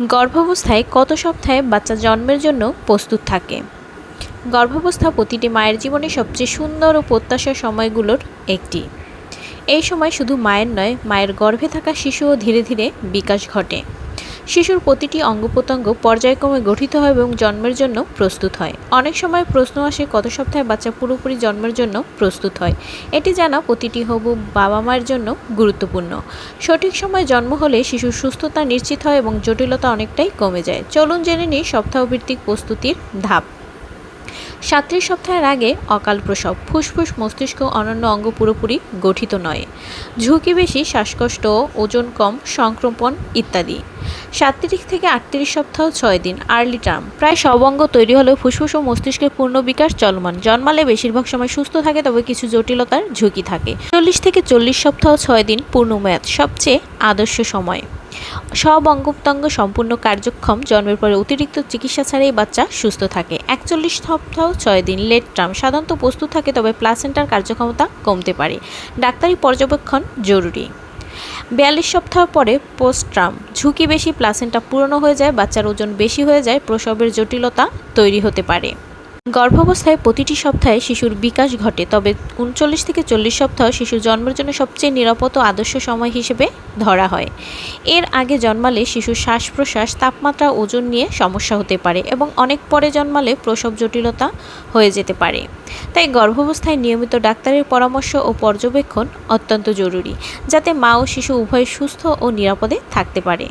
গর্ভাবস্থায় কত সপ্তাহে বাচ্চা জন্মের জন্য প্রস্তুত থাকে? গর্ভাবস্থা প্রতিটি মায়ের জীবনে সবচেয়ে সুন্দর ও প্রত্যাশার সময়গুলোর একটি। এই সময় শুধু মায়ের নয়, মায়ের গর্ভে থাকা শিশুও ধীরে ধীরে বিকাশ ঘটে। শিশুর প্রতিটি অঙ্গপ্রত্যঙ্গ পর্যায়ক্রমে গঠিত হয় এবং জন্মের জন্য প্রস্তুত হয়। অনেক সময় প্রশ্ন আসে, কত সপ্তাহে বাচ্চা পুরোপুরি জন্মের জন্য প্রস্তুত হয়? এটি জানা প্রতিটি হবু বাবা মায়ের জন্য গুরুত্বপূর্ণ। সঠিক সময়ে জন্ম হলে শিশুর সুস্থতা নিশ্চিত হয় এবং জটিলতা অনেকটাই কমে যায়। চলুন জেনে নিই সপ্তাহভিত্তিক প্রস্তুতির ধাপ। 37 সপ্তাহের আগে অকাল প্রসব, ফুসফুস, মস্তিষ্ক, অন্যান্য অঙ্গ পুরোপুরি গঠিত নয়, ঝুঁকি বেশি, শ্বাসকষ্ট, ওজন কম, সংক্রমণ ইত্যাদি। 37 থেকে 38 সপ্তাহ 6 দিন, আর্লি টার্ম, প্রায় সব অঙ্গ তৈরি হলেও ফুসফুস ও মস্তিষ্কের পূর্ণ বিকাশ চলমান। জন্মালে বেশিরভাগ সময় সুস্থ থাকে, তবে কিছু জটিলতার ঝুঁকি থাকে। 40 থেকে 40 সপ্তাহ 6 দিন, পূর্ণমেয়াদ, সবচেয়ে আদর্শ সময়। সব অঙ্গপ্রত্যঙ্গ সম্পূর্ণ কার্যক্ষম, জন্মের পরে অতিরিক্ত চিকিৎসা ছাড়াই বাচ্চা সুস্থ থাকে। 41 সপ্তাহ 6 দিন, লেট টার্ম, সাধারণত প্রস্তুত থাকে, তবে প্লাসেন্টার কার্যক্ষমতা কমতে পারে। ডাক্তারি পর্যবেক্ষণ জরুরি। 42 সপ্তাহ পরে পোস্ট টার্ম, ঝুঁকি বেশি, প্লাসেন্টা পুরনো হয়ে যায়, বাচ্চার ওজন বেশি হয়ে যায়, প্রসবের জটিলতা তৈরি হতে পারে। গর্ভাবস্থায় প্রতিটি সপ্তাহে শিশুর বিকাশ ঘটে, তবে 39 থেকে 40 সপ্তাহ শিশু জন্মের জন্য সবচেয়ে নিরাপদ ও আদর্শ সময় হিসেবে ধরা হয়। এর আগে জন্মালে শিশুর শ্বাস প্রশ্বাস, তাপমাত্রা, ওজন নিয়ে সমস্যা হতে পারে এবং অনেক পরে জন্মালে প্রসব জটিলতা হয়ে যেতে পারে। তাই গর্ভাবস্থায় নিয়মিত ডাক্তারের পরামর্শ ও পর্যবেক্ষণ অত্যন্ত জরুরি, যাতে মা ও শিশু উভয় সুস্থ ও নিরাপদে থাকতে পারে।